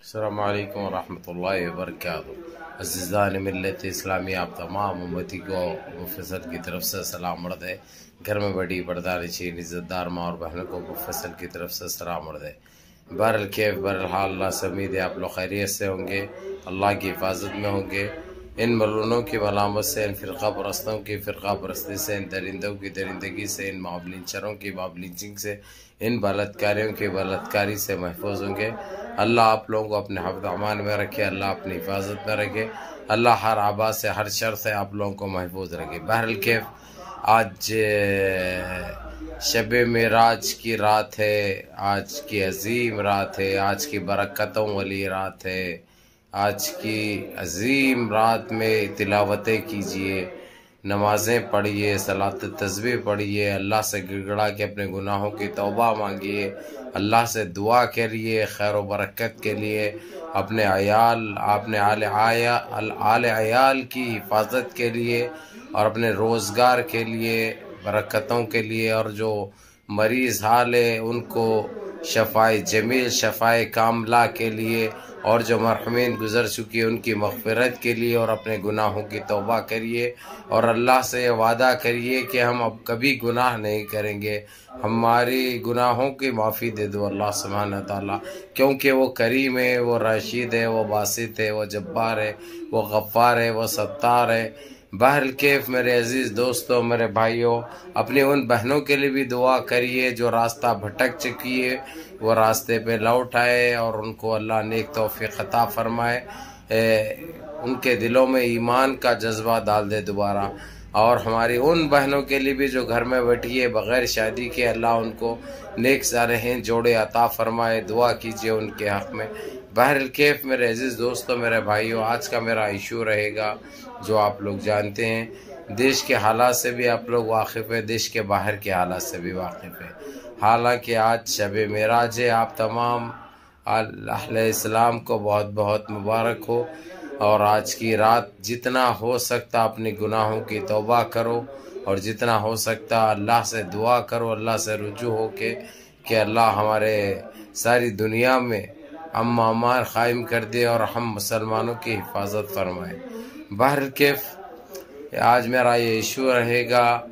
अस्सलामुअलैकुम वरहमतुल्लाहि वबरकातुहू। अज़ीज़ान मिल्लत इस्लामी, आप तमाम उम्मती को मुफस्सल की तरफ से सलाम अर्ज़ है। घर में बड़ी बरदानशीन इज़्ज़तदार माँ और बहनों को मुफस्सल की तरफ से सलाम अर्ज़ है। बहरल कैफ बहरहाल अल्लाह से उम्मीद है आप लोग खैरियत से होंगे, अल्लाह की हिफाजत में होंगे। इन मलूनों की मलामत से, इन फ़िरक़ा परस्तों की फ़िरक़ा परस्ती से, इन दरिंदों की दरिंदगी से, इन मावलिंचरों की मावलिंचिंग से, इन बलात्कारियों की बलात्कारी से महफूज होंगे। अल्लाह आप लोगों को अपने हिफ्ज़ अमान में रखे, अल्लाह अपनी हिफाजत में रखे, अल्लाह हर आबा से, हर शर से आप लोगों को महफूज रखे। बहरल कैफ आज शब मेराज की रात है, आज की अजीम रात है, आज की बरकतों वाली रात है। आज की अजीम रात में तिलावतें कीजिए, नमाज़ें पढ़िए, सलात तस्बीह पढ़िए, अल्लाह से गिड़गड़ा के अपने गुनाहों की तौबा मांगिए, अल्लाह से दुआ करिए खैर व बरकत के लिए, अपने आल अयाल की हिफाजत के लिए और अपने रोज़गार के लिए, बरकतों के लिए, और जो मरीज़ हाल है उनको शफ़ाए जमील शफ़ाए कामला के लिए, और जो मरहूमीन गुज़र चुकी है उनकी मग़फ़िरत के लिए, और अपने गुनाहों की तौबा करिए और अल्लाह से वादा करिए कि हम अब कभी गुनाह नहीं करेंगे, हमारी गुनाहों की माफ़ी दे दो अल्लाह सुब्हानहू तआला, क्योंकि वो करीम है, वो राशिद है, वो बासित है, वो जब्बार है, वो गफ़्फ़ार है, वो सत्तार है। बहरल कैफ मेरे अज़ीज़ दोस्तों, मेरे भाइयों, अपनी उन बहनों के लिए भी दुआ करिए जो रास्ता भटक चुकी है, वो रास्ते पे लौट आए और उनको अल्लाह नेक तौफ़ीक़ अता फ़रमाए, उनके दिलों में ईमान का जज्बा डाल दे दोबारा। और हमारी उन बहनों के लिए भी जो घर में बैठी है बग़ैर शादी के, अल्लाह उनको नेक सालेहीन जोड़े अता फ़रमाए, दुआ कीजिए उनके हक़ में। बहरल कैफ मेरे अज़ीज़ दोस्तों, मेरे भाइयों, आज का मेरा इशू रहेगा जो आप लोग जानते हैं, देश के हालात से भी आप लोग वाकिफ़ है, देश के बाहर के हालात से भी वाकिफ़ है। हालांकि आज शब मेराज है, आप तमाम अहले इस्लाम को बहुत बहुत मुबारक हो, और आज की रात जितना हो सकता अपने गुनाहों की तौबा करो, और जितना हो सकता अल्लाह से दुआ करो, अल्लाह से रुजू हो के कि अल्लाह हमारे सारी दुनिया में अमान क़ायम कर दे और हम मुसलमानों की हिफाजत फरमाए। बहरल कैफ आज मेरा ये इशू रहेगा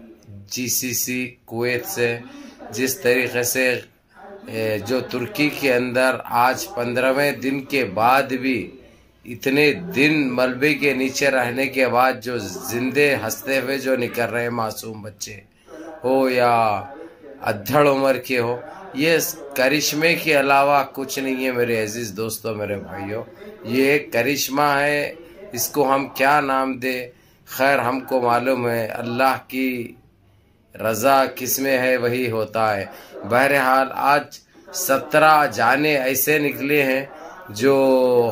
जीसीसी कुवैत से। जिस तरीक़े से जो तुर्की के अंदर आज 15वें दिन के बाद भी, इतने दिन मलबे के नीचे रहने के बाद जो जिंदे हंसते हुए जो निकल रहे मासूम बच्चे हो या अद्धड़ उम्र के हो, ये करिश्मे के अलावा कुछ नहीं है मेरे अजीज़ दोस्तों, मेरे भाइयों। ये एक करिश्मा है, इसको हम क्या नाम दे, खैर हमको मालूम है अल्लाह की रज़ा किसमें है वही होता है। बहरहाल आज 17 जाने ऐसे निकले हैं जो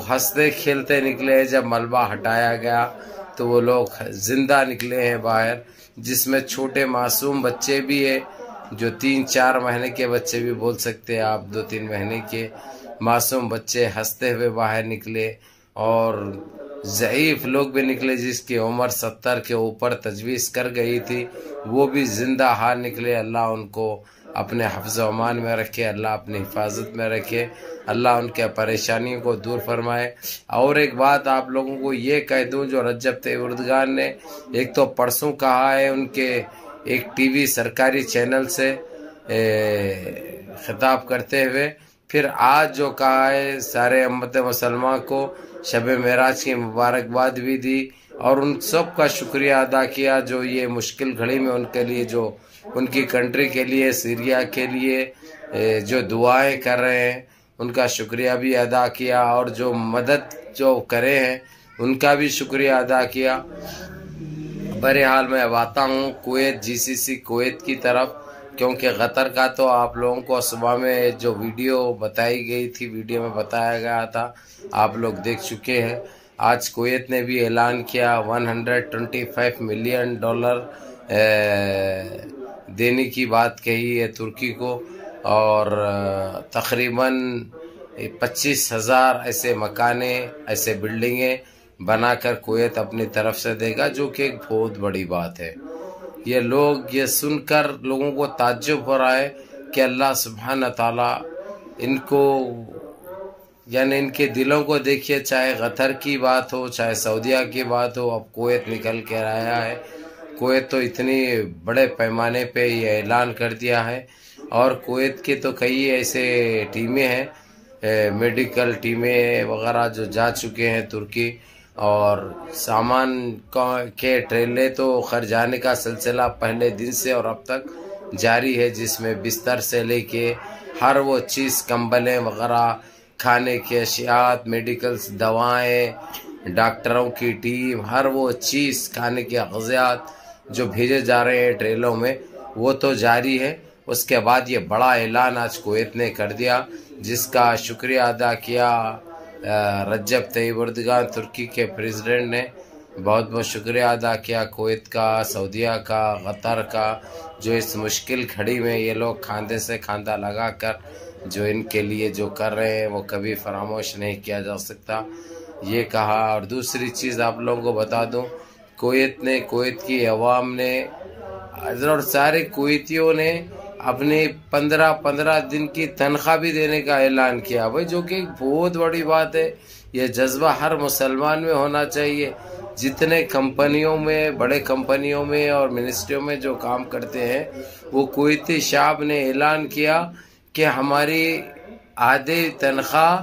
हंसते खेलते निकले हैं, जब मलबा हटाया गया तो वो लोग ज़िंदा निकले हैं बाहर, जिसमें छोटे मासूम बच्चे भी है, जो 3-4 महीने के बच्चे भी बोल सकते हैं आप, 2-3 महीने के मासूम बच्चे हंसते हुए बाहर निकले, और ज़ईफ़ लोग भी निकले जिसकी उम्र 70 के ऊपर तजवीज़ कर गई थी, वो भी ज़िंदा हाल निकले। अल्लाह उनको अपने हिफ्ज़ अमान में रखे, अल्लाह अपनी हिफाजत में रखे, अल्लाह उनके परेशानियों को दूर फरमाए। और एक बात आप लोगों को ये कह दूं, जो रजब तैयब एर्दोगान ने एक तो परसों कहा है उनके एक टीवी सरकारी चैनल से खिताब करते हुए, फिर आज जो कहा है सारे उम्मत मुसलमान को शब मेराज की मुबारकबाद भी दी, और उन सब का शुक्रिया अदा किया जो ये मुश्किल घड़ी में उनके लिए, जो उनकी कंट्री के लिए, सीरिया के लिए जो दुआएं कर रहे हैं उनका शुक्रिया भी अदा किया, और जो मदद जो करे हैं उनका भी शुक्रिया अदा किया। बहरहाल मैं आता हूँ कुवैत, जीसीसी कुवैत की तरफ, क्योंकि कतर का तो आप लोगों को सुबह में जो वीडियो बताई गई थी, वीडियो में बताया गया था, आप लोग देख चुके हैं। आज कुवैत ने भी ऐलान किया $125 मिलियन देने की बात कही है तुर्की को, और तकरीबन 25,000 ऐसे मकाने, ऐसे बिल्डिंगें बनाकर कुवैत अपनी तरफ से देगा, जो कि एक बहुत बड़ी बात है। ये लोग ये सुनकर लोगों को ताज्जुब हो रहा है कि अल्लाह सुब्हान ताला इनको यानी इनके दिलों को देखिए, चाहे कतर की बात हो चाहे सऊदीया की बात हो, अब कुवैत निकल कर आया है। कुवैत तो इतनी बड़े पैमाने पे ये ऐलान कर दिया है, और कुवैत के तो कई ऐसे टीमें हैं, मेडिकल टीमें वगैरह जो जा चुके हैं तुर्की, और सामान के ट्रेलें तो खर जाने का सिलसिला पहले दिन से और अब तक जारी है, जिसमें बिस्तर से लेके हर वो चीज़, कंबलें वगैरह, खाने की अशियात, मेडिकल्स, दवाएं, डॉक्टरों की टीम, हर वो चीज़, खाने के अग़िज़ात जो भेजे जा रहे हैं ट्रेलों में, वो तो जारी है। उसके बाद ये बड़ा ऐलान आज कुवैत ने कर दिया, जिसका शुक्रिया अदा किया रज्जब तय्यब एर्दोगान तुर्की के प्रेसिडेंट ने। बहुत बहुत शुक्रिया अदा किया कुवैत का, सऊदीया का, कतर का, जो इस मुश्किल घड़ी में ये लोग खांधे से खांधा लगा कर जो इनके लिए जो कर रहे हैं वो कभी फरामोश नहीं किया जा सकता, ये कहा। और दूसरी चीज़ आप लोगों को बता दूं, कुवैत ने, कुवैत की अवाम ने और सारे कुवैतियों ने अपनी 15-15 दिन की तनख्वाह भी देने का ऐलान किया भाई, जो कि बहुत बड़ी बात है। ये जज्बा हर मुसलमान में होना चाहिए। जितने कंपनियों में, बड़े कंपनियों में और मिनिस्ट्रियों में जो काम करते हैं, वो कुवैती शाब ने ऐलान किया कि हमारी आधे तनख्वाह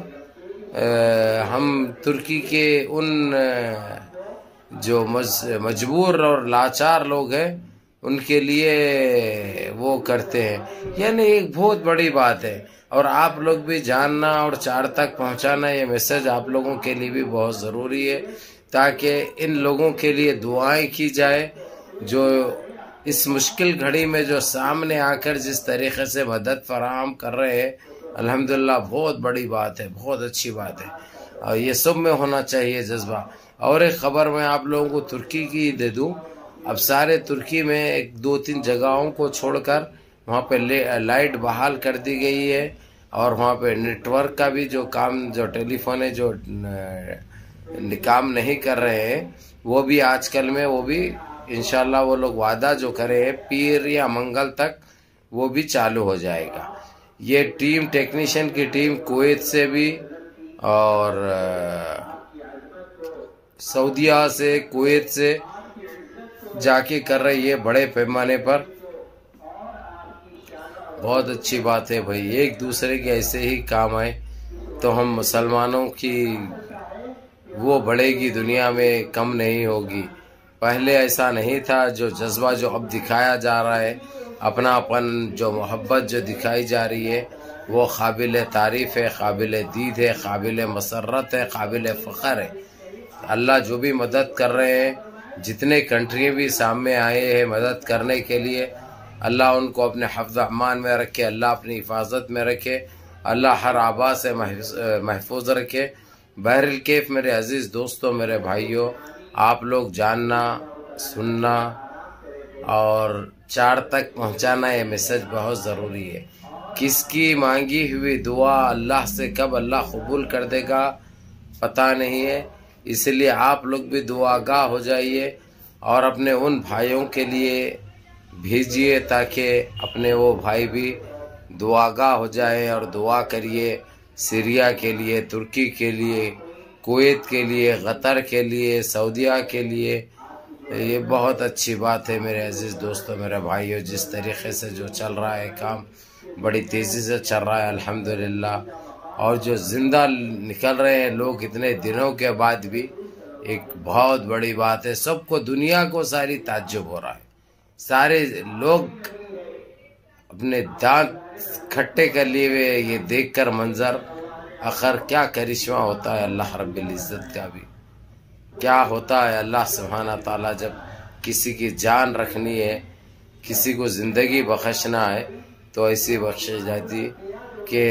हम तुर्की के उन जो मजबूर और लाचार लोग हैं उनके लिए वो करते हैं। यानी एक बहुत बड़ी बात है, और आप लोग भी जानना और चार तक पहुंचाना, ये मैसेज आप लोगों के लिए भी बहुत ज़रूरी है, ताकि इन लोगों के लिए दुआएं की जाए, जो इस मुश्किल घड़ी में जो सामने आकर जिस तरीक़े से मदद फराहम कर रहे हैं, अल्हम्दुलिल्लाह बहुत बड़ी बात है, बहुत अच्छी बात है, और ये सब में होना चाहिए जज्बा। और एक ख़बर मैं आप लोगों को तुर्की की दे दूँ, अब सारे तुर्की में एक 2-3 जगहों को छोड़कर वहाँ पे लाइट बहाल कर दी गई है, और वहाँ पे नेटवर्क का भी जो काम, जो टेलीफोन है जो काम नहीं कर रहे हैं, वो भी आजकल में, वो भी इंशाल्लाह वो लोग वादा जो करे हैं पीर या मंगल तक वो भी चालू हो जाएगा। ये टीम, टेक्नीशियन की टीम कुवैत से भी और सऊदीया से, कुवैत से जाके कर रही है बड़े पैमाने पर। बहुत अच्छी बात है भाई, एक दूसरे के ऐसे ही काम आए तो हम मुसलमानों की वो बढ़ेगी, दुनिया में कम नहीं होगी। पहले ऐसा नहीं था, जो जज्बा जो अब दिखाया जा रहा है, अपनापन, जो मोहब्बत जो दिखाई जा रही है, वो काबिल तारीफ़ है, काबिल दीद है, काबिल मसरत है, काबिल फ़ख्र है। अल्लाह जो भी मदद कर रहे हैं, जितने कंट्री भी सामने आए हैं मदद करने के लिए, अल्लाह उनको अपने हिफ्ज़ अमान में रखे, अल्लाह अपनी हिफाजत में रखे, अल्लाह हर आबा से महफूज रखे। बहरहाल कैफ मेरे अज़ीज़ दोस्तों, मेरे भाइयों, आप लोग जानना, सुनना और चार तक पहुंचाना ये मैसेज बहुत ज़रूरी है। किसकी मांगी हुई दुआ अल्लाह से कब अल्लाह कबूल कर देगा पता नहीं है, इसलिए आप लोग भी दुआगाह हो जाइए और अपने उन भाइयों के लिए भेजिए, ताकि अपने वो भाई भी दुआगाह हो जाए और दुआ करिए सीरिया के लिए, तुर्की के लिए, कुवैत के लिए, कतर के लिए, सऊदीया के लिए। ये बहुत अच्छी बात है मेरे अजीज़ दोस्तों, मेरे भाइयों, जिस तरीक़े से जो चल रहा है काम, बड़ी तेज़ी से चल रहा है अल्हम्दुलिल्लाह। और जो ज़िंदा निकल रहे हैं लोग इतने दिनों के बाद भी, एक बहुत बड़ी बात है। सबको, दुनिया को सारी ताज्जुब हो रहा है, सारे लोग अपने दांत खट्टे कर लिए हुए ये देखकर मंजर। आखिर क्या करिश्मा होता है अल्लाह रब्बिल इज़्ज़त का भी, क्या होता है अल्लाह सुब्हाना ताला जब किसी की जान रखनी है, किसी को ज़िंदगी बख्शना है, तो ऐसी बख्शी जाती कि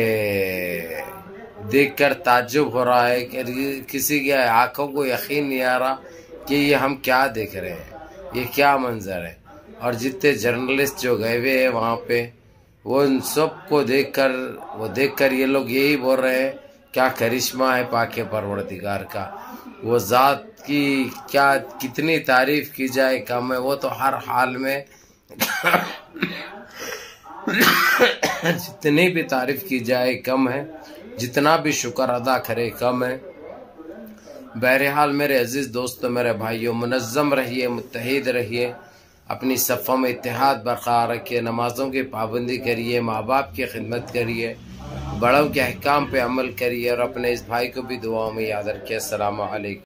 देखकर ताज्जुब हो रहा है कि किसी की आंखों को यकीन नहीं आ रहा कि ये हम क्या देख रहे हैं, ये क्या मंजर है। और जितने जर्नलिस्ट जो गए हुए हैं वहाँ पे, वो इन सब को देखकर ये लोग यही बोल रहे हैं, क्या करिश्मा है पाके परवरदिगार का, वो ज़ात की क्या कितनी तारीफ़ की जाए कम है, वो तो हर हाल में जितनी भी तारीफ़ की जाए कम है। जितना भी शुक्र अदा करे कम है। बहरहाल मेरे अजीज़ दोस्तों, मेरे भाइयों, मुनज़्ज़म रहिए, मुत्तहिद रहिए, अपनी सफ़ों में इत्तेहाद बरक़रार रखिए, नमाज़ों की पाबंदी करिए, माँ बाप की खिदमत करिए, बड़ों के अहकाम पे अमल करिए और अपने इस भाई को भी दुआओं में याद रखिए। अस्सलामु अलैकुम।